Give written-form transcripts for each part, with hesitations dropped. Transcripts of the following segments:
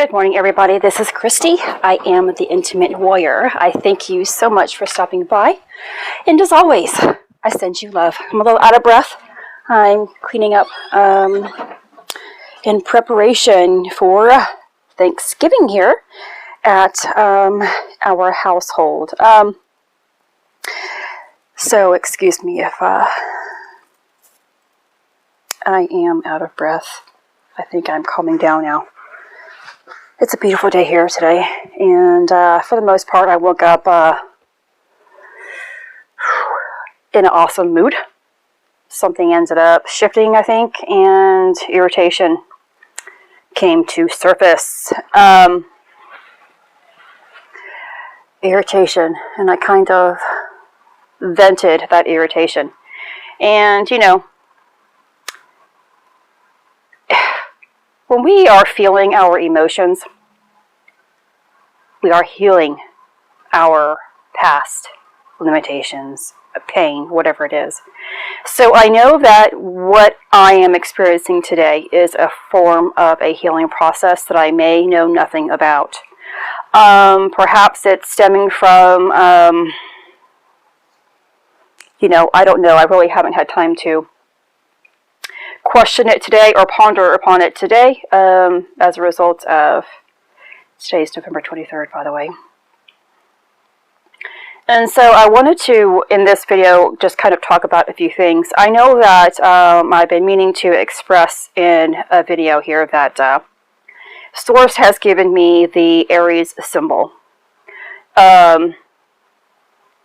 Good morning, everybody. This is Christy. I am the Intimate Warrior. I thank you so much for stopping by. And as always, I send you love. I'm a little out of breath. I'm cleaning up in preparation for Thanksgiving here at our household. So excuse me if I am out of breath. I think I'm calming down now. It's a beautiful day here today, and for the most part, I woke up in an awesome mood. Something ended up shifting, I think, and irritation came to surface. Irritation, and I kind of vented that irritation. And, you know, when we are feeling our emotions, we are healing our past limitations, pain, whatever it is. So I know that what I am experiencing today is a form of a healing process that I may know nothing about. Perhaps it's stemming from, you know, I don't know. I really haven't had time to question it today or ponder upon it today as a result of, today's November 23rd, by the way. And so I wanted to, in this video, just kind of talk about a few things. I know that I've been meaning to express in a video here that Source has given me the Aries symbol,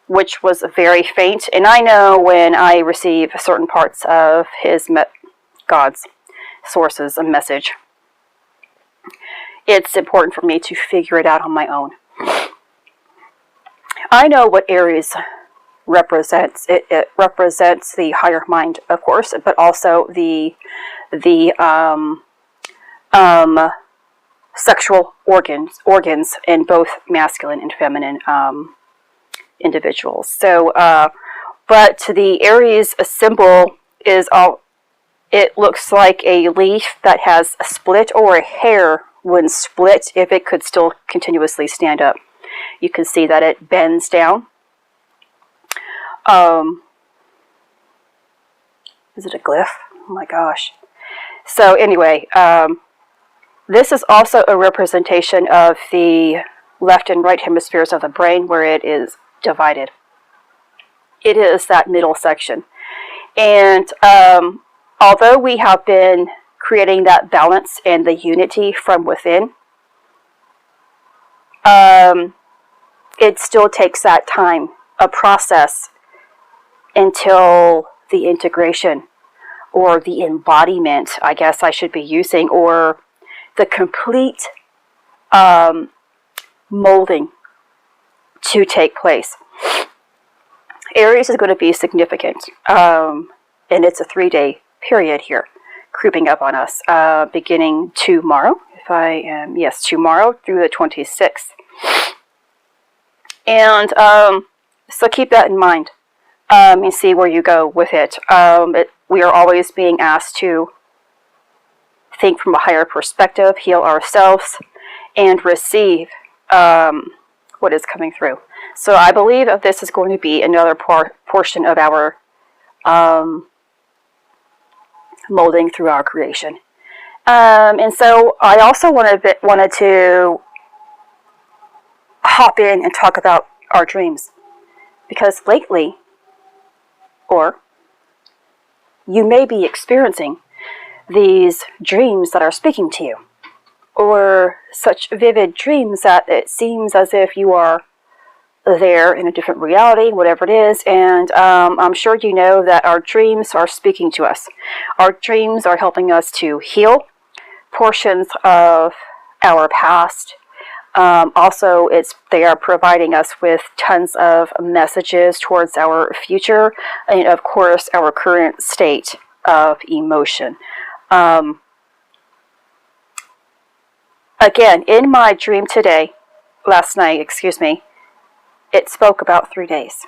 which was very faint. And I know when I receive certain parts of God's sources, a message, it's important for me to figure it out on my own. I know what Aries represents. It represents the higher mind, of course, but also the sexual organs in both masculine and feminine individuals. So, but the Aries symbol is all. It looks like a leaf that has a split, or a hair when split, if it could still continuously stand up. You can see that it bends down. Is it a glyph? Oh my gosh. So anyway, this is also a representation of the left and right hemispheres of the brain where it is divided. It is that middle section. And although we have been creating that balance and the unity from within, it still takes that time, a process, until the integration or the embodiment, I guess I should be using, or the complete molding to take place. Aries is going to be significant, and it's a 3-day period here, creeping up on us, beginning tomorrow, tomorrow through the 26th. And so keep that in mind and see where you go with it. We are always being asked to think from a higher perspective, heal ourselves, and receive what is coming through. So I believe that this is going to be another portion of our molding through our creation. And so I also wanted to hop in and talk about our dreams, because lately, or you may be experiencing these dreams that are speaking to you, or such vivid dreams that it seems as if you are there in a different reality, whatever it is. And I'm sure you know that our dreams are speaking to us. Our dreams are helping us to heal portions of our past. Also, they are providing us with tons of messages towards our future, and of course our current state of emotion. Again, in my dream last night, it spoke about 3 days.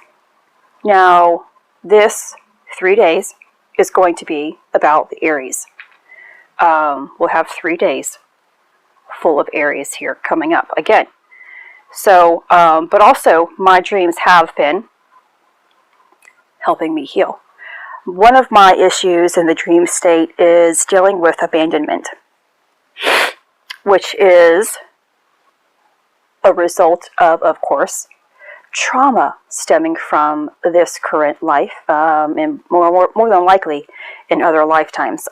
Now, this 3 days is going to be about the Aries. We'll have 3 days full of Aries here coming up again. So, but also my dreams have been helping me heal. One of my issues in the dream state is dealing with abandonment, which is a result of course, trauma stemming from this current life, and more than likely in other lifetimes.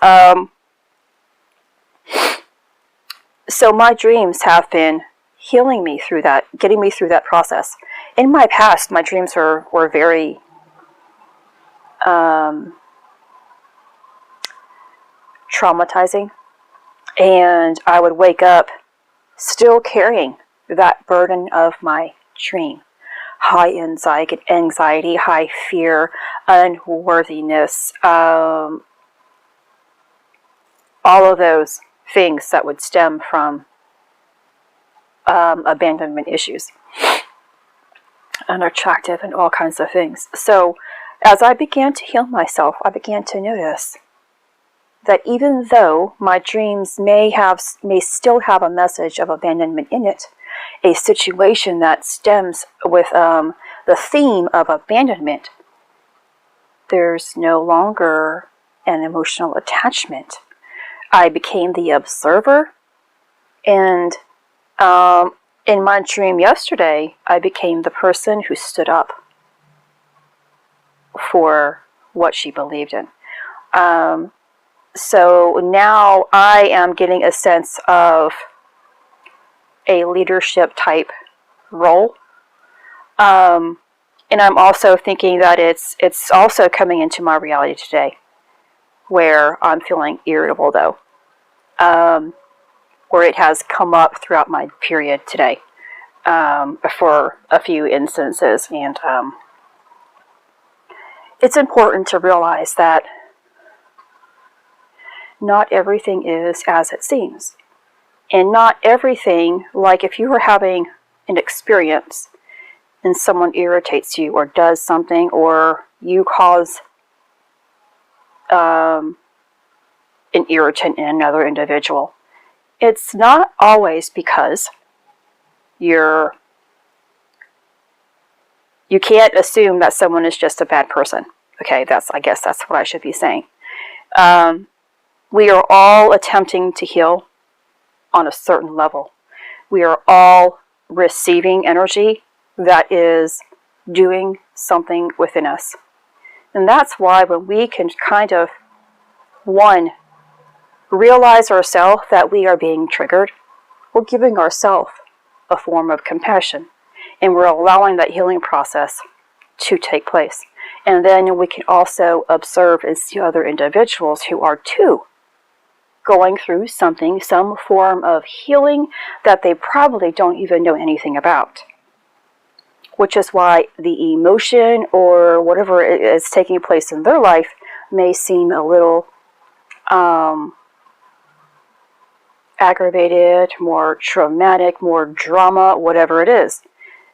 So my dreams have been healing me through that, getting me through that process. In my past, my dreams were very traumatizing, and I would wake up still carrying that burden of my dream. High anxiety, high fear, unworthiness, all of those things that would stem from abandonment issues, unattractive, and all kinds of things. So as I began to heal myself, I began to notice that even though my dreams may still have a message of abandonment in it, a situation that stems with the theme of abandonment, there's no longer an emotional attachment. I became the observer, and in my dream yesterday, I became the person who stood up for what she believed in. So now I am getting a sense of a leadership type role. And I'm also thinking that it's also coming into my reality today, where I'm feeling irritable though, where it has come up throughout my period today, for a few instances. And it's important to realize that not everything is as it seems. And not everything, like if you were having an experience and someone irritates you or does something, or you cause an irritant in another individual, it's not always because you can't assume that someone is just a bad person. Okay, I guess that's what I should be saying. We are all attempting to heal on a certain level. We are all receiving energy that is doing something within us. And that's why when we can kind of, one, realize ourselves that we are being triggered, we're giving ourselves a form of compassion, and we're allowing that healing process to take place. And then we can also observe and see other individuals who are too going through something, some form of healing that they probably don't even know anything about. Which is why the emotion or whatever is taking place in their life may seem a little aggravated, more traumatic, more drama, whatever it is,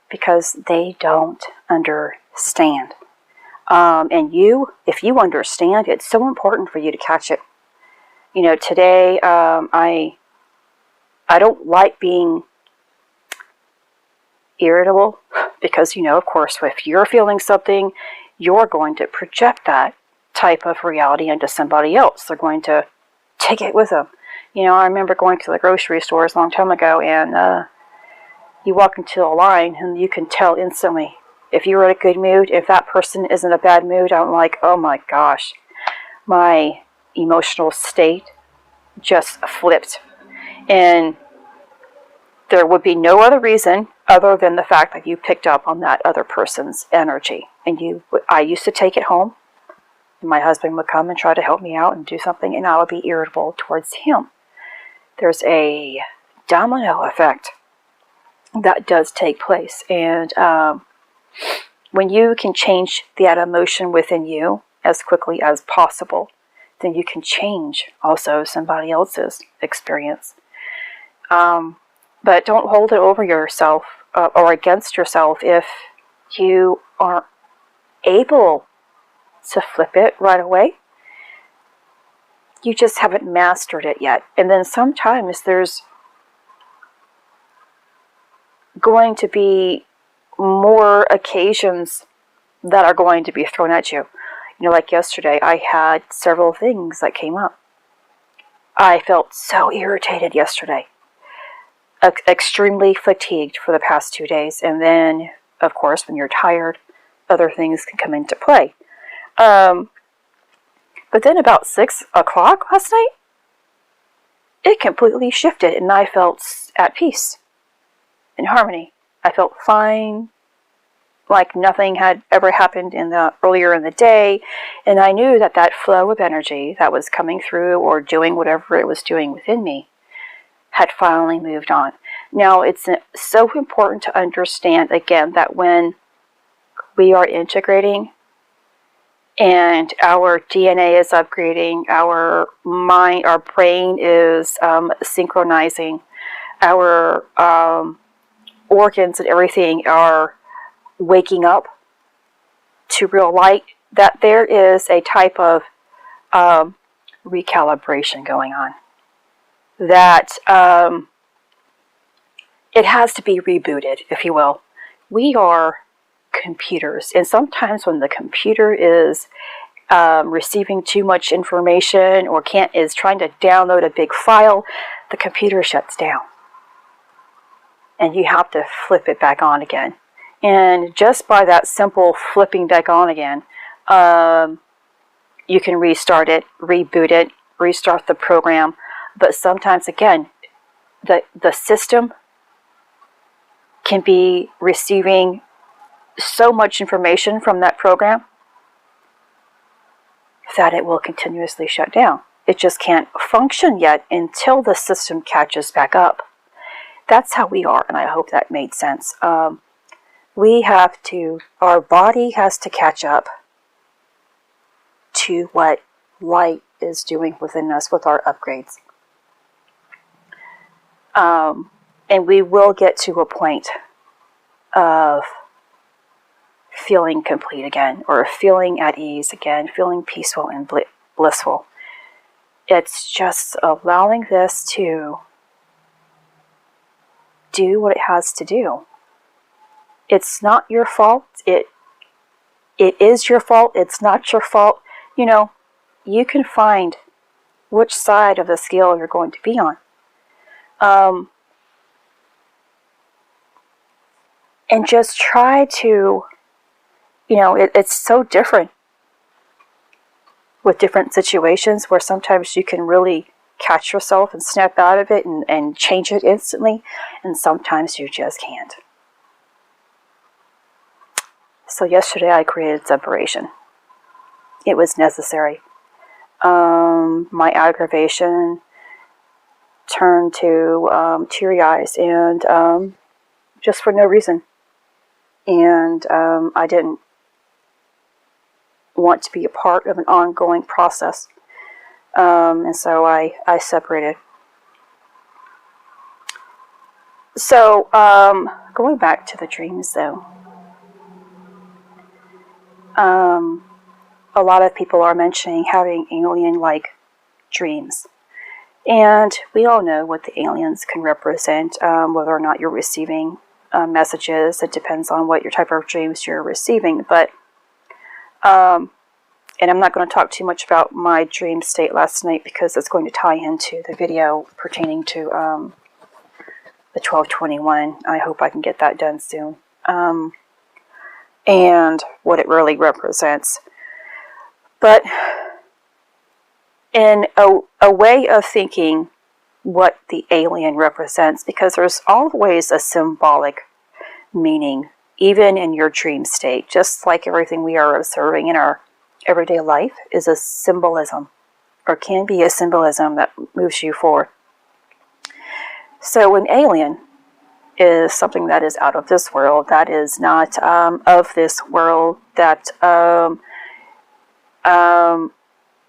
because they don't understand. And if you understand, it's so important for you to catch it. You know, today I don't like being irritable, because, you know, of course, if you're feeling something, you're going to project that type of reality into somebody else. They're going to take it with them. You know, I remember going to the grocery stores a long time ago, and you walk into a line and you can tell instantly if you're in a good mood. If that person is in a bad mood, I'm like, oh my gosh, my emotional state just flipped. And there would be no other reason other than the fact that you picked up on that other person's energy. And I used to take it home, and my husband would come and try to help me out and do something, and I would be irritable towards him. There's a domino effect that does take place. And when you can change that emotion within you as quickly as possible, then you can change also somebody else's experience. But don't hold it over yourself or against yourself if you aren't able to flip it right away. You just haven't mastered it yet. And then sometimes there's going to be more occasions that are going to be thrown at you. You know, like yesterday, I had several things that came up. I felt so irritated yesterday, extremely fatigued for the past 2 days, and then, of course, when you're tired, other things can come into play. But then about 6 o'clock last night, it completely shifted, and I felt at peace, in harmony. I felt fine, like nothing had ever happened earlier in the day, and I knew that that flow of energy that was coming through or doing whatever it was doing within me had finally moved on. Now, it's so important to understand, again, that when we are integrating and our DNA is upgrading, our mind, our brain is synchronizing, our organs and everything are waking up to real light, that there is a type of recalibration going on. That it has to be rebooted, if you will. We are computers, and sometimes when the computer is receiving too much information or is trying to download a big file, the computer shuts down, and you have to flip it back on again. And just by that simple flipping back on again, you can restart it, reboot it, restart the program. But sometimes, again, the system can be receiving so much information from that program that it will continuously shut down. It just can't function yet until the system catches back up. That's how we are, and I hope that made sense. Our body has to catch up to what light is doing within us with our upgrades. And we will get to a point of feeling complete again, or feeling at ease again, feeling peaceful and blissful. It's just allowing this to do what it has to do. It's not your fault. It is your fault. It's not your fault. You know, you can find which side of the scale you're going to be on. And just try to, it's so different with different situations where sometimes you can really catch yourself and snap out of it and change it instantly, and sometimes you just can't. So yesterday I created separation. It was necessary. My aggravation turned to teary eyes, and just for no reason. And I didn't want to be a part of an ongoing process. And so I separated. So going back to the dreams, though, a lot of people are mentioning having alien-like dreams. And we all know what the aliens can represent, whether or not you're receiving messages. It depends on what your type of dreams you're receiving. But, and I'm not going to talk too much about my dream state last night because it's going to tie into the video pertaining to the 1221. I hope I can get that done soon. And what it really represents. But in a way of thinking what the alien represents, because there's always a symbolic meaning, even in your dream state, just like everything we are observing in our everyday life is a symbolism, or can be a symbolism that moves you forward. So an alien is something that is out of this world, that is not of this world, that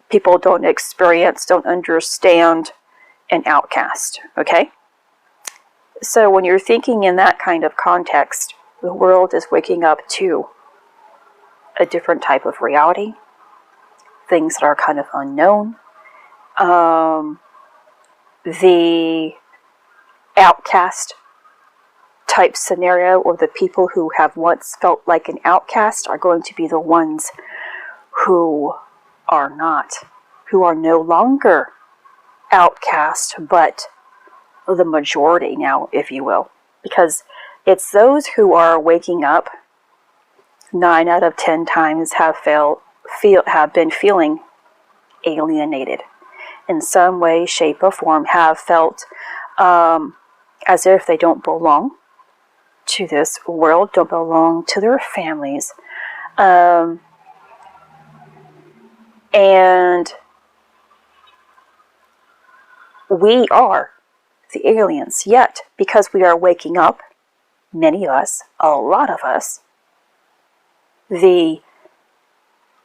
people don't experience, don't understand, an outcast, okay? So when you're thinking in that kind of context, the world is waking up to a different type of reality, things that are kind of unknown. The outcast type scenario, or the people who have once felt like an outcast are going to be the ones who are not, who are no longer outcast, but the majority now, if you will. Because it's those who are waking up 9 out of 10 times have been feeling alienated in some way, shape, or form, have felt as if they don't belong to this world, don't belong to their families. And we are the aliens, yet because we are waking up, many of us, a lot of us, the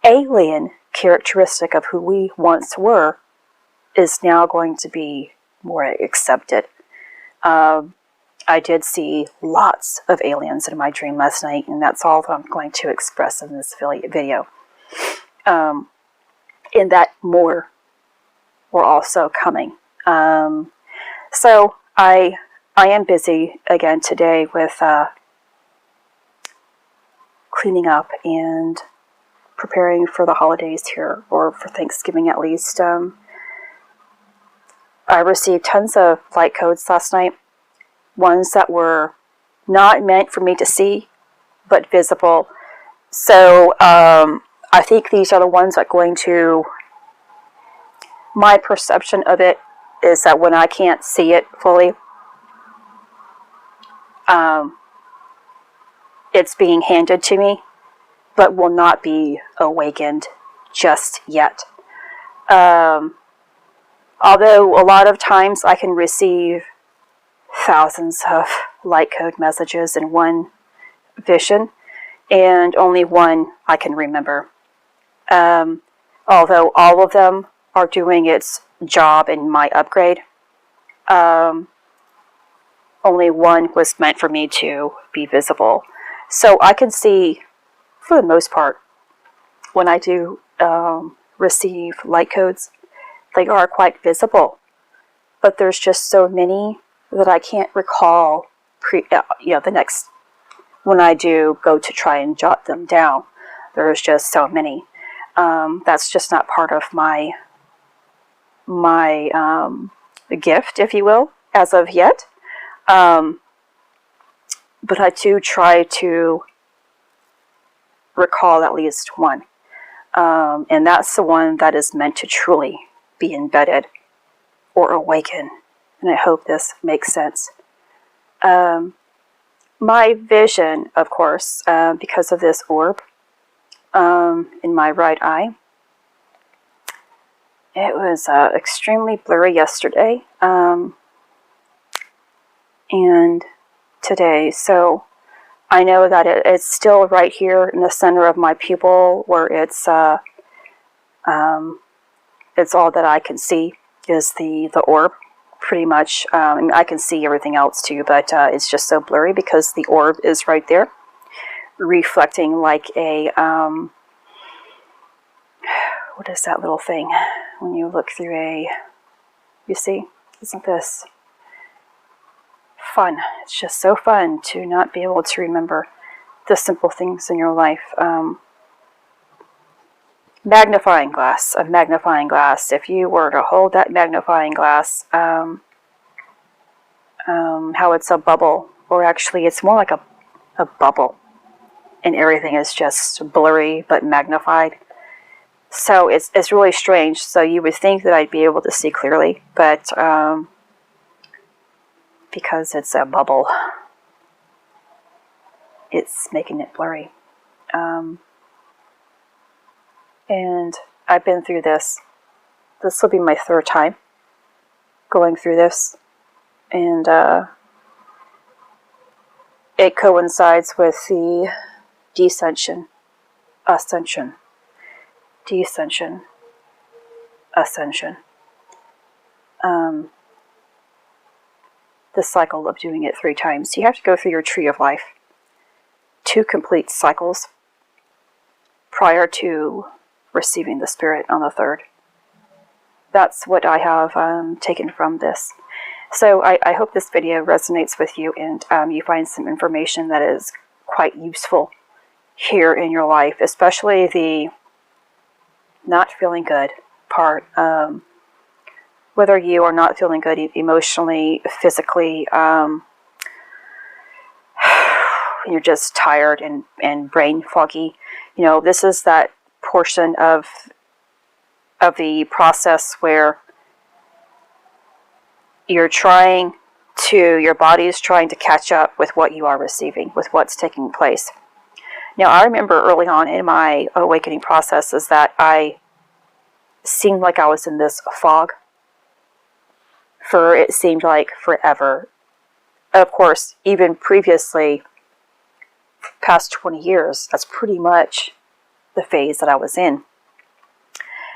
alien characteristic of who we once were is now going to be more accepted. I did see lots of aliens in my dream last night, and that's all that I'm going to express in this video. In that more were also coming. So I am busy again today with cleaning up and preparing for the holidays here, or for Thanksgiving at least. I received tons of light codes last night, ones that were not meant for me to see, but visible. So I think these are the ones that going to, my perception of it is that when I can't see it fully, it's being handed to me, but will not be awakened just yet. Although a lot of times I can receive thousands of light code messages in one vision, and only one I can remember. Although all of them are doing its job in my upgrade, only one was meant for me to be visible. So I can see, for the most part, when I do receive light codes, they are quite visible. But there's just so many that I can't recall the next, when I do go to try and jot them down. There's just so many. That's just not part of my gift, if you will, as of yet. But I do try to recall at least one. And that's the one that is meant to truly be embedded or awaken. And I hope this makes sense. My vision, of course, because of this orb in my right eye, it was extremely blurry yesterday and today. So I know that it's still right here in the center of my pupil, where it's all that I can see is the orb, pretty much. I can see everything else too, but it's just so blurry because the orb is right there, reflecting like a what is that little thing when you look through you see, isn't this fun? It's just so fun to not be able to remember the simple things in your life. Magnifying glass, a magnifying glass. If you were to hold that magnifying glass, how it's a bubble, or actually it's more like a bubble, and everything is just blurry but magnified. So it's really strange. So you would think that I'd be able to see clearly, but because it's a bubble, it's making it blurry. And I've been through this. This will be my third time going through this. And it coincides with the descension, ascension, descension, ascension. The cycle of doing it 3 times. You have to go through your tree of life 2 complete cycles prior to receiving the spirit on the 3rd. That's what I have taken from this. So I hope this video resonates with you, and you find some information that is quite useful here in your life, especially the not feeling good part. Whether you are not feeling good emotionally, physically, you're just tired and brain foggy. You know, this is that portion of the process where your body is trying to catch up with what you are receiving, with what's taking place. Now, I remember early on in my awakening process is that I seemed like I was in this fog for, it seemed like, forever. Of course, even previously, past 20 years, that's pretty much the phase that I was in.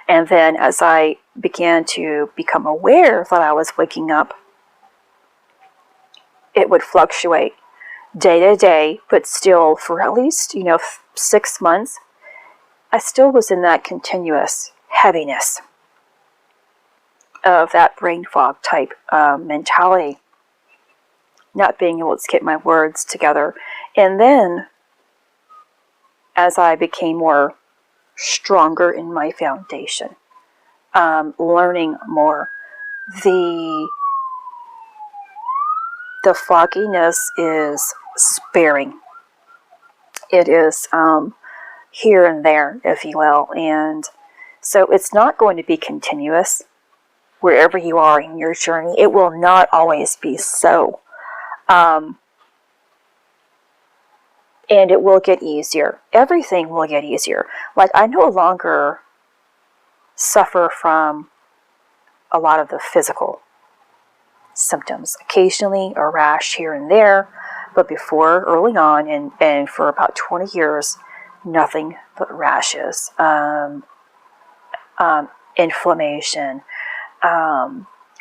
And then as I began to become aware that I was waking up, it would fluctuate day to day, but still for at least, 6 months, I still was in that continuous heaviness of that brain fog type mentality, not being able to get my words together. And then as I became more stronger in my foundation, learning more, the fogginess is sparing. It is here and there, if you will, and so it's not going to be continuous wherever you are in your journey. It will not always be so. And it will get easier. Everything will get easier. Like, I no longer suffer from a lot of the physical symptoms. Occasionally a rash here and there, but before, early on, and for about 20 years, nothing but rashes, inflammation,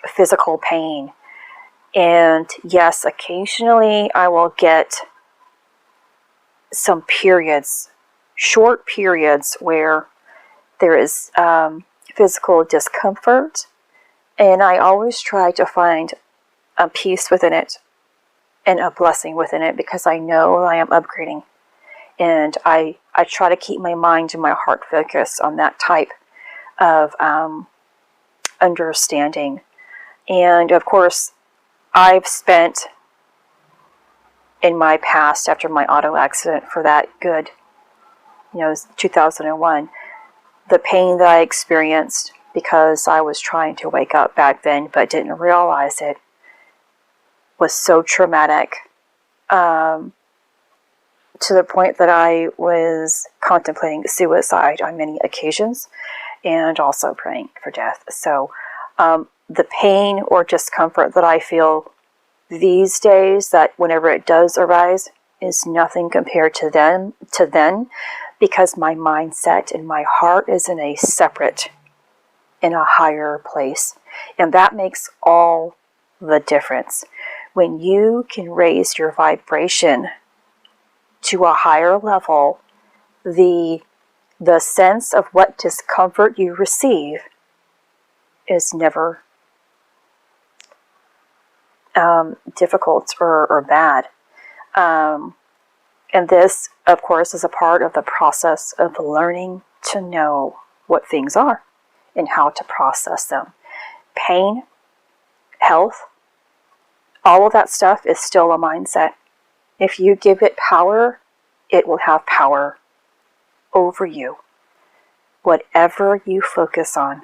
physical pain. And yes, occasionally I will get some periods, short periods, where there is physical discomfort, and I always try to find a peace within it and a blessing within it, because I know I am upgrading, and I try to keep my mind and my heart focused on that type of understanding. And of course, I've spent in my past, after my auto accident, for that good, 2001, the pain that I experienced because I was trying to wake up back then but didn't realize it was so traumatic, to the point that I was contemplating suicide on many occasions, and also praying for death. So the pain or discomfort that I feel these days, that whenever it does arise, is nothing compared to then, because my mindset and my heart is in a higher place. And that makes all the difference. When you can raise your vibration to a higher level, the sense of what discomfort you receive is never difficult or bad. And this, of course, is a part of the process of learning to know what things are and how to process them. Pain, health, all of that stuff is still a mindset. If you give it power, it will have power over you. Whatever you focus on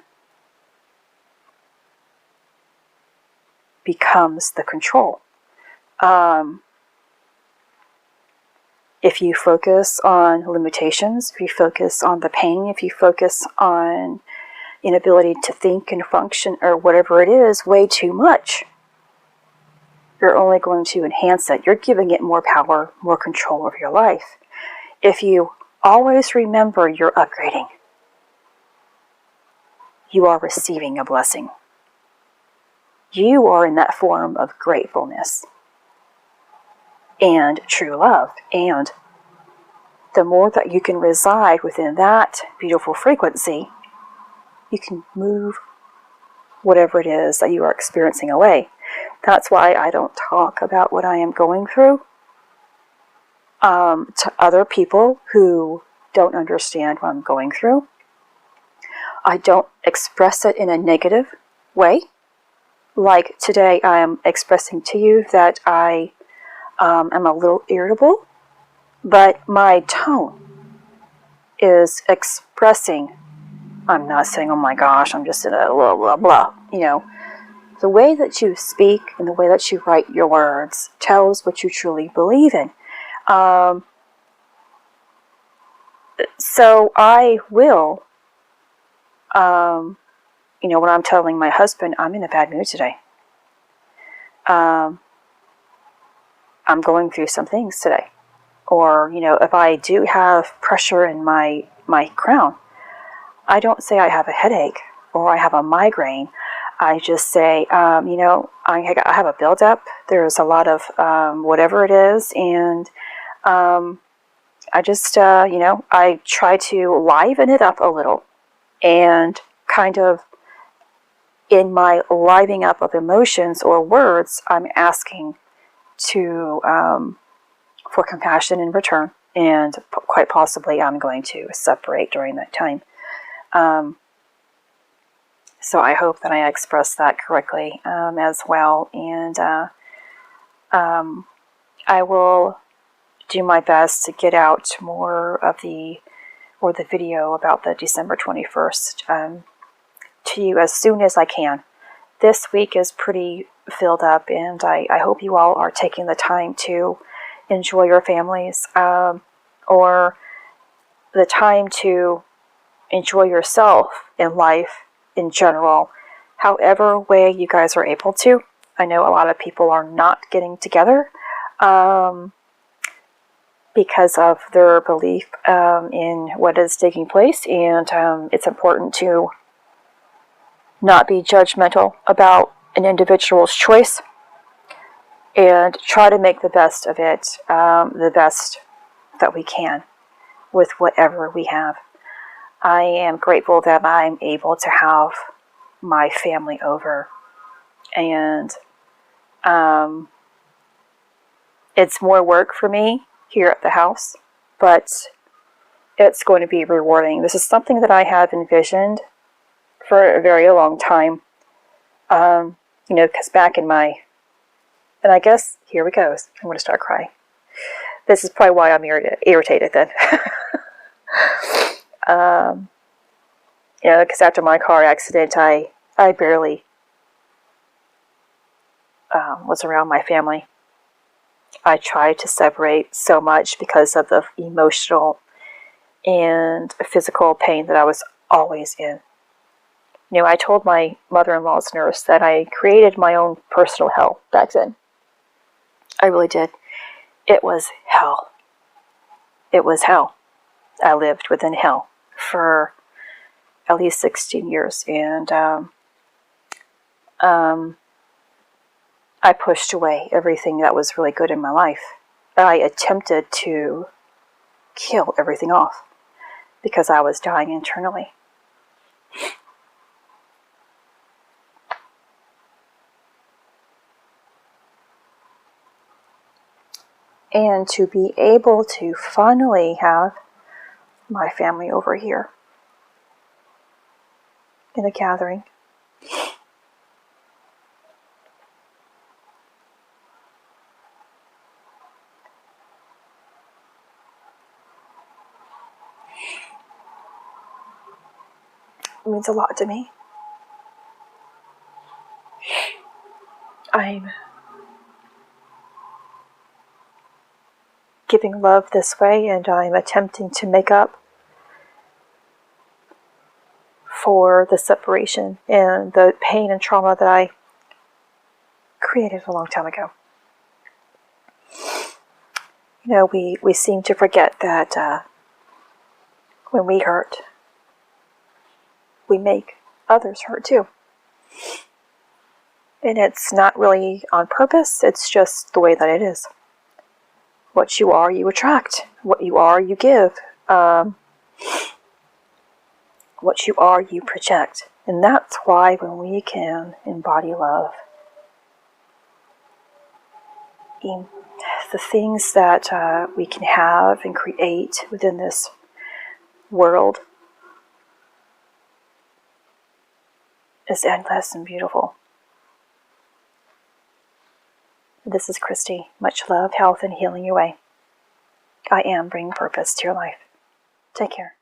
becomes the control. If you focus on limitations, if you focus on the pain, if you focus on inability to think and function, or whatever it is, way too much, you're only going to enhance it. You're giving it more power, more control over your life. If you always remember you're upgrading, you are receiving a blessing. You are in that form of gratefulness and true love. And the more that you can reside within that beautiful frequency, you can move whatever it is that you are experiencing away. That's why I don't talk about what I am going through to other people who don't understand what I'm going through. I don't express it in a negative way. Like today, I am expressing to you that I am a little irritable, but my tone is expressing, I'm not saying, oh my gosh, I'm just in a blah, blah, blah. You know, the way that you speak and the way that you write your words tells what you truly believe in. So I will, you know, when I'm telling my husband, I'm in a bad mood today. I'm going through some things today. Or, you know, if I do have pressure in my crown, I don't say I have a headache or I have a migraine. I just say, you know, I have a buildup. There's a lot of whatever it is. And I just, you know, I try to liven it up a little. And kind of in my livening up of emotions or words, I'm asking to for compassion in return, and quite possibly I'm going to separate during that time. So I hope that I expressed that correctly as well, and I will do my best to get out more of the video about the December 21st to you as soon as I can. This week is pretty filled up, and I hope you all are taking the time to enjoy your families, or the time to enjoy yourself in life in general, however way you guys are able to. I know a lot of people are not getting together because of their belief in what is taking place, and it's important to not be judgmental about an individual's choice and try to make the best of it, the best that we can with whatever we have. I am grateful that I'm able to have my family over, and it's more work for me here at the house, but it's going to be rewarding. This is something that I have envisioned for a very long time, you know, because back in my, and I guess, here we go, I'm going to start crying. This is probably why I'm irritated then. You know, because after my car accident, I barely was around my family. I tried to separate so much because of the emotional and physical pain that I was always in. You know, I told my mother-in-law's nurse that I created my own personal hell back then. I really did. It was hell. It was hell. I lived within hell for at least 16 years, and I pushed away everything that was really good in my life. I attempted to kill everything off because I was dying internally. And to be able to finally have my family over here in a gathering. It means a lot to me. I'm giving love this way, and I'm attempting to make up for the separation and the pain and trauma that I created a long time ago. You know, we seem to forget that when we hurt, we make others hurt too. And it's not really on purpose, it's just the way that it is. What you are, you attract. What you are, you give. What you are, you project. And that's why when we can embody love, the things that we can have and create within this world is endless and beautiful. This is Christy. Much love, health, and healing your way. I am bringing purpose to your life. Take care.